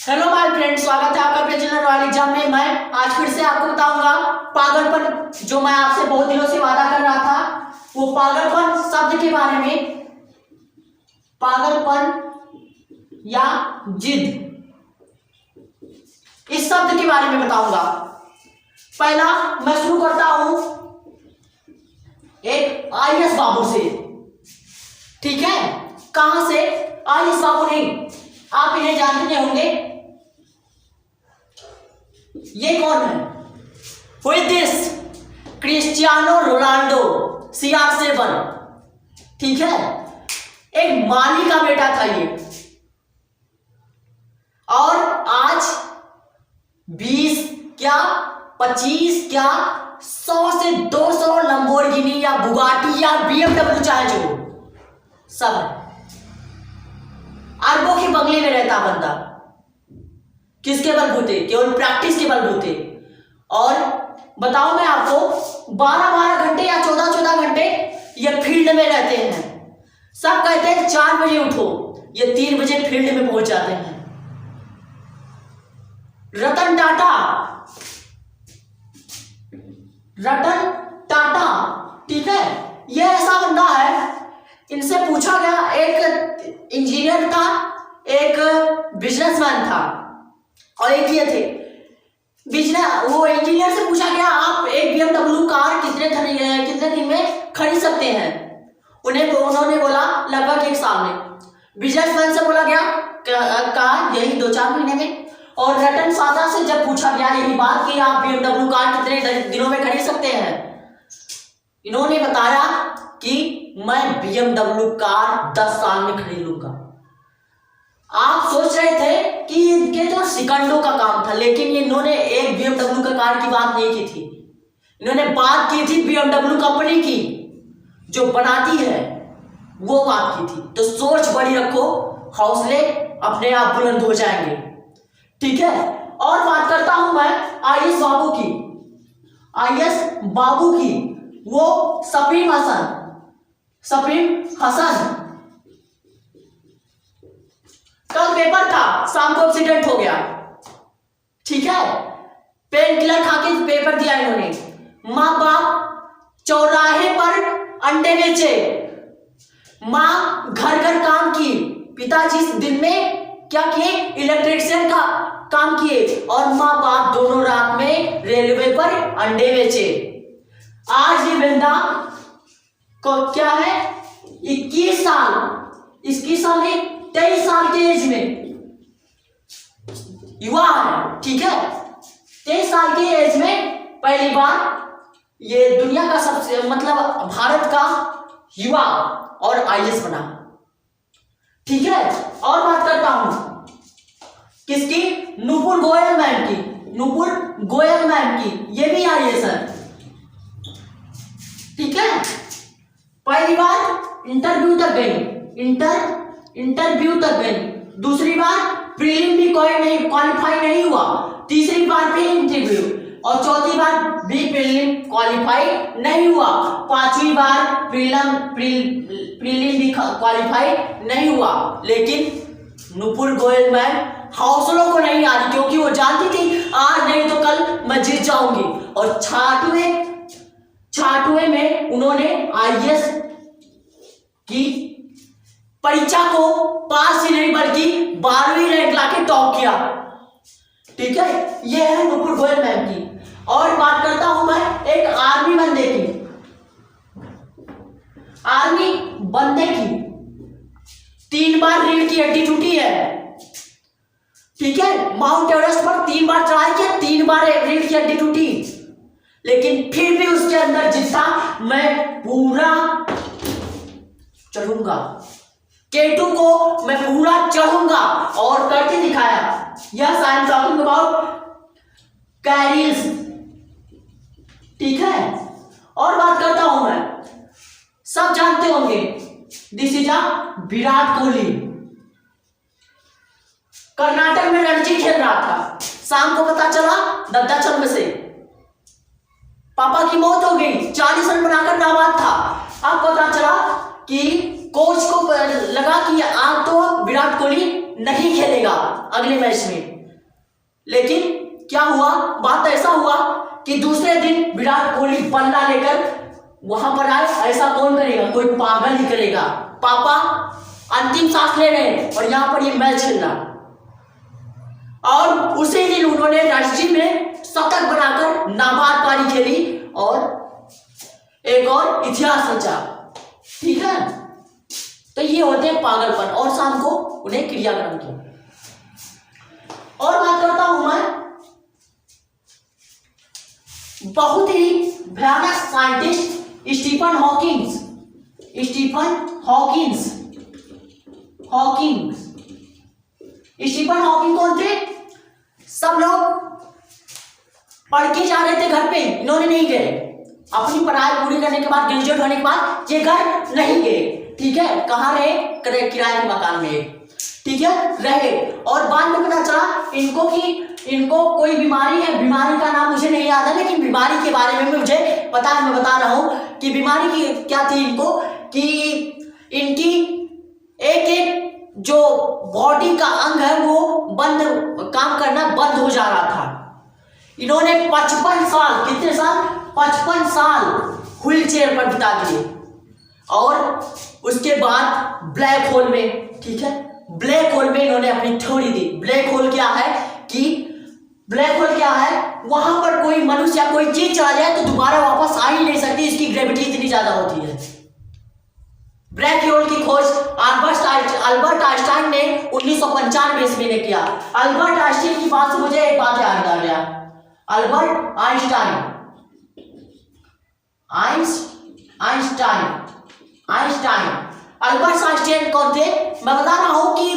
Hello my friend, स्वागत है आपका अपने चैनल रॉयल एग्जाम में। मैं आज फिर से आपको बताऊंगा पागलपन, जो मैं आपसे बहुत दिनों से वादा कर रहा था, वो पागलपन शब्द के बारे में। पागलपन या जिद, इस शब्द के बारे में बताऊंगा। पहला मैं शुरू करता हूं एक आईएएस बाबू से, ठीक है। कहां से? आईएएस बाबू नहीं, आप इन्हें जानते होंगे। ये कौन है? Who is this? Cristiano Ronaldo, CR7, ठीक है। एक माली का बेटा था ये, और आज 20 क्या 25 क्या 100 से 200 लंबोर्गिनी या बुगाटी या BMW चाहे जो सब है। अरबों के बंगले में रहता बंदा। किसके बलबूते? केवल प्रैक्टिस के बलबूते। और बताओ मैं आपको, 12-12 घंटे या 14-14 घंटे ये फील्ड में रहते हैं। सब कहते हैं 4 बजे उठो, ये 3 बजे फील्ड में पहुंच जाते हैं। रतन टाटा, ठीक है। ये ऐसा बंदा है, इनसे पूछा गया, एक इंजीनियर था, एक बिजनेसमैन था, और एक ये थे बिजनेस। वो इंजीनियर से पूछा गया, आप एक BMW कार कितने दिन में खरीद सकते हैं? उन्होंने बोला लगभग 1 साल में। बिजनेसमैन से बोला गया कार यही 2-4 महीने में। और रतन टाटा से जब पूछा गया यही बात कि आप BMW कार कितने दिनों में खरीद सकते हैं, इन्होंने बताया कि मैं BMW कार 10 साल में खरीद लूंगा। आप सोच रहे थे कि इनके तो सेकंडों का काम था, लेकिन इन्होंने एक BMW का कार की बात नहीं की थी। इन्होंने बात की थी BMW कंपनी की, जो बनाती है, वो बात की थी। तो सोच बड़ी रखो, हौसले अपने आप बुलंद हो जाएंगे, ठीक है। और बात करता हूं मैं आईएएस बाबू की। वो सफीम हसन। कल पेपर था, शाम को एक्सीडेंट हो गया, ठीक है। पेन किलर खा के पेपर दिया इन्होंने। माँ बाप चौराहे पर अंडे बेचे, माँ घर घर काम की, पिताजी दिन में क्या किए? इलेक्ट्रिशियन का काम किए, और माँ बाप दोनों रात में रेलवे पर अंडे बेचे। आज ये बंदा को क्या है? 21 साल है, 23 साल के एज में युवा है, ठीक है। 23 साल के एज में पहली बार ये दुनिया का सबसे भारत का युवा और आईएएस बना, ठीक है। और बात करता हूं किसकी? नुपुर गोयल की। ये भी आईएएस है, ठीक है। पहली बार इंटरव्यू तक गई, दूसरी बार प्रीलिम भी क्वालिफाई नहीं हुआ, तीसरी बार भी इंटरव्यू, और चौथी बार भी प्रीलिम क्वालिफाई नहीं हुआ, 5वीं बार प्रीलिम भी क्वालिफाई नहीं हुआ। लेकिन नुपुर गोयल मैम हौसलों को नहीं हारी, क्योंकि वो जानती थी आज नहीं तो कल मैं जीत जाऊंगी। और 6वें में उन्होंने आईएएस की परीक्षा को पास ही नहीं बल्कि 12वीं रैंक लाके टॉप किया, ठीक है। ये है नुपुर गोयल मैम की। और बात करता हूं मैं एक आर्मी बंदे की। 3 बार रीढ़ की हड्डी टूटी है, ठीक है। माउंट एवरेस्ट पर 3 बार चढ़ाई किया, 3 बार रीढ़ की हड्डी टूटी, लेकिन फिर भी उसके अंदर जितना मैं पूरा चढ़ूंगा, K2 को मैं पूरा चढ़ूंगा, और करके दिखाया। Yes, I am talking about कैरिल्स, ठीक है। और बात करता हूं मैं, सब जानते होंगे, दिस इज विराट कोहली। कर्नाटक में रणजी खेल रहा था, शाम को पता चला दद्दाचल में से पापा की मौत हो गई, 40 रन बनाकर नाबाद था। अब पता चला कि कोच को लगा कि आज तो विराट कोहली नहीं खेलेगा अगले मैच में, लेकिन क्या हुआ, बात ऐसा हुआ कि दूसरे दिन विराट कोहली बल्ला लेकर वहां पर आए। ऐसा कौन करेगा, कोई पागल ही करेगा। पापा अंतिम सांस ले रहे हैं और यहां पर ये मैच खेल रहा, और उसी दिन उन्होंने रणजी में शतक बनाकर नाबाद पारी खेली और एक और इतिहास रचा। ठीक है, तो ये होते हैं पागलपन, और शाम को उन्हें क्रियाक्रम किया। और बात करता हूं मैं बहुत ही भयानक scientist Stephen Hawkings. Stephen Hawkings कौन थे? सब लोग पढ़ के जा रहे थे घर पे, इन्होंने नहीं गए। अपनी पढ़ाई पूरी करने के बाद, ग्रेजुएट होने के बाद ये घर नहीं गए। ठीक है, कहाँ रहे? किराए के मकान में, ठीक है, रहे। और बाद में पता चला इनको कोई बीमारी है। बीमारी का नाम मुझे नहीं याद है, लेकिन बीमारी के बारे में मुझे पता है। मैं बता रहा हूं कि बीमारी की क्या थी इनको, कि इनकी एक जो बॉडी का अंग है वो काम करना बंद हो जा रहा था। इन्होंने 55 साल, कितने साल? 55 साल व्हील चेयर पर बिता दिए। और उसके बाद ब्लैक होल में, ठीक है, ब्लैक होल में इन्होंने अपनी थ्योरी दी। ब्लैक होल क्या है? वहां पर कोई मनुष्य या कोई चीज चला जाए तो दोबारा वापस आ ही नहीं सकती, इसकी ग्रेविटी इतनी ज्यादा होती है। ब्लैक होल की खोज अल्बर्ट आइंस्टाइन ने 1995 ईस्वी में किया। अल्बर्ट आइंस्टाइन की बात से मुझे एक बात याद आ गया। अल्बर्ट आइंस्टाइन अल्बर्ट आइंस्टाइन कौन थे? मैं बता रहा हूं कि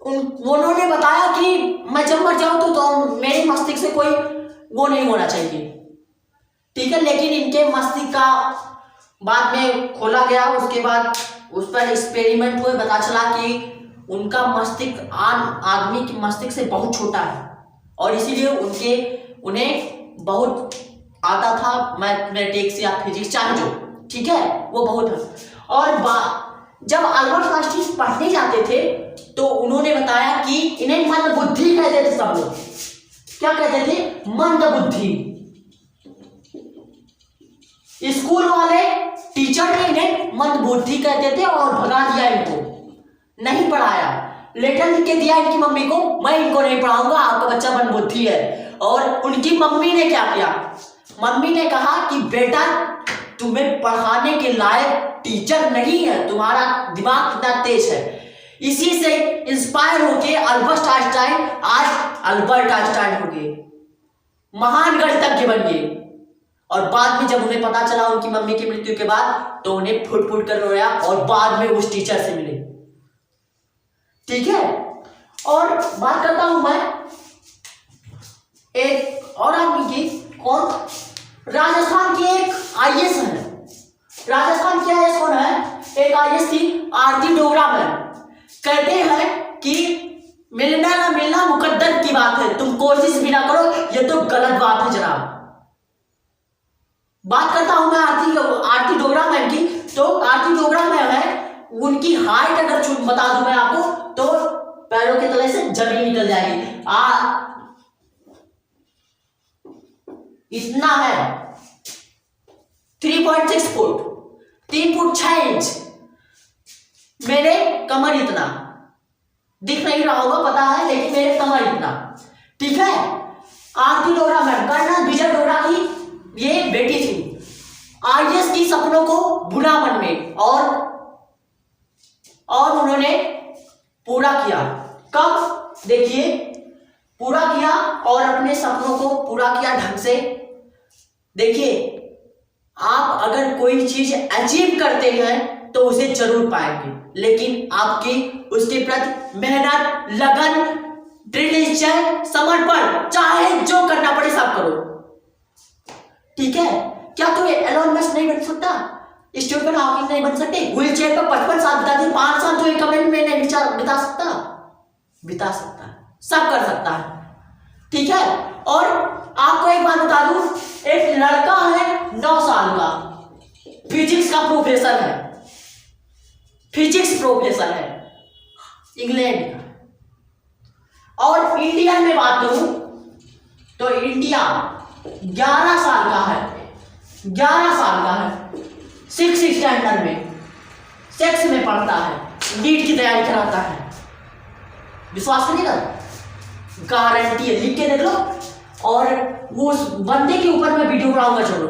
उन्होंने बताया कि मैं जब मर जाऊं तो मेरे मस्तिष्क से कोई वो नहीं होना चाहिए। ठीक है, लेकिन इनके मस्तिष्क का बाद में खोला गया, उसके बाद उस पर एक्सपेरिमेंट हुए, पता चला कि उनका मस्तिष्क आम आदमी के मस्तिष्क से बहुत छोटा है, और इसीलिए उन्हें बहुत आता था मैथमेटिक्स या फिजिक्स, चाहे जो, ठीक है, वो बहुत है। और जब अल्बर्ट आइंस्टाइन पढ़ने जाते थे तो उन्होंने बताया कि इन्हें मंद बुद्धि कहते थे। सब लोग क्या कहते थे? मंद बुद्धि। स्कूल वाले टीचर ने इन्हें मंद बुद्धि कहते थे और भगा दिया, इनको नहीं पढ़ाया। लेटर लिख के दिया इनकी मम्मी को, मैं इनको नहीं पढ़ाऊंगा, आपका बच्चा मंद बुद्धि है। और उनकी मम्मी ने क्या किया? मम्मी ने कहा कि बेटा तुम्हें पढ़ाने के लायक टीचर नहीं है, तुम्हारा दिमाग कितना तेज है। इसी से इंस्पायर होके अल्बर्ट आइंस्टाइन आज अल्बर्ट आइंस्टाइन हो गए, महान गणितज्ञ बन गए। और बाद में जब उन्हें पता चला उनकी मम्मी की मृत्यु के बाद, तो उन्हें फुट फुट कर रोया और बाद में उस टीचर से मिले। ठीक है, और बात करता हूं मैं एक और आदमी की। कौन? राजस्थान की एक आईएएस है। राजस्थान की आईएएस कौन है? एक आईएएस थी आरती डोगरा मैम। कहते हैं कि मिलना ना मिलना मुकद्दर की बात है, तुम कोशिश भी ना करो, ये तो गलत बात है जनाब। बात करता हूं मैं आरती डोगरा मैम की। तो आरती डोगरा मैम है, उनकी हाइट अगर बता दूं मैं आपको तो पैरों के तले से जमीन निकल जाएगी। इतना है 3.6 फुट, 3 फुट 6 इंच। मेरे कमर इतना, दिख नहीं रहा होगा पता है, लेकिन मेरे कमर इतना। ठीक है, आरती डोगरा मैम कर्नल विजय डोगरा की ये बेटी थी। आईएएस की सपनों को बुना मन में, और उन्होंने पूरा किया। कब? देखिए, पूरा किया और अपने सपनों को पूरा किया ढंग से। देखिए, आप अगर कोई चीज अचीव करते हैं तो उसे जरूर पाएंगे, लेकिन आपकी उसके प्रति मेहनत, लगन, दृढ़ निश्चय, समर्पण, चाहे जो करना पड़े सब करो। ठीक है, क्या तो एलोन मस्क नहीं बन सकता? स्टीफन हॉकिंग नहीं बन सकते? व्हील चेयर पर 55 साल बिता दिए, 5 साल तो एक कमेंट में नहीं बिता सकता? बिता सकता है, सब कर सकता है। ठीक है, और आपको एक बात बता दूं, एक लड़का है 9 साल का, फिजिक्स का प्रोफेसर है, फिजिक्स प्रोफेसर है, इंग्लैंड का। और इंडियन में बात करूं तो इंडिया 11 साल का है, 11 साल का है, 6 स्टैंडर्ड में, 6 में पढ़ता है, नीट की तैयारी कराता है। विश्वास करिएगा, गारंटी है, लिख के देख लो। और वो उस बंदे के ऊपर मैं वीडियो बनाऊंगा, चलो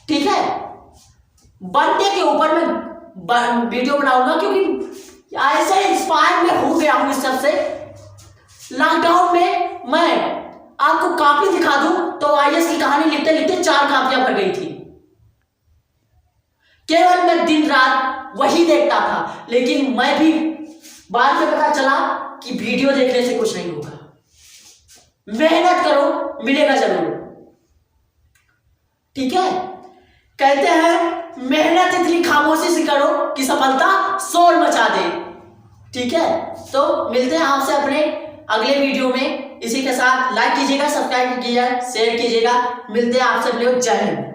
ठीक है, बंदे के ऊपर मैं वीडियो बनाऊंगा, क्योंकि ऐसे इंस्पायर मैं हो गया हूं इस सबसे। लॉकडाउन में मैं आपको कॉपी दिखा दूं तो आईएएस की कहानी लिखते लिखते 4 कॉपियां भर गई थी। केवल मैं दिन रात वही देखता था, लेकिन मैं भी बाद में पता चला कि वीडियो देखने से कुछ नहीं होगा, मेहनत करो मिलेगा जरूर, ठीक है। कहते हैं मेहनत इतनी खामोशी से करो कि सफलता शोर मचा दे, ठीक है। तो मिलते हैं आपसे अपने अगले वीडियो में। इसी के साथ लाइक कीजिएगा, सब्सक्राइब कीजिएगा, शेयर कीजिएगा। मिलते हैं आपसे, जय हिंद।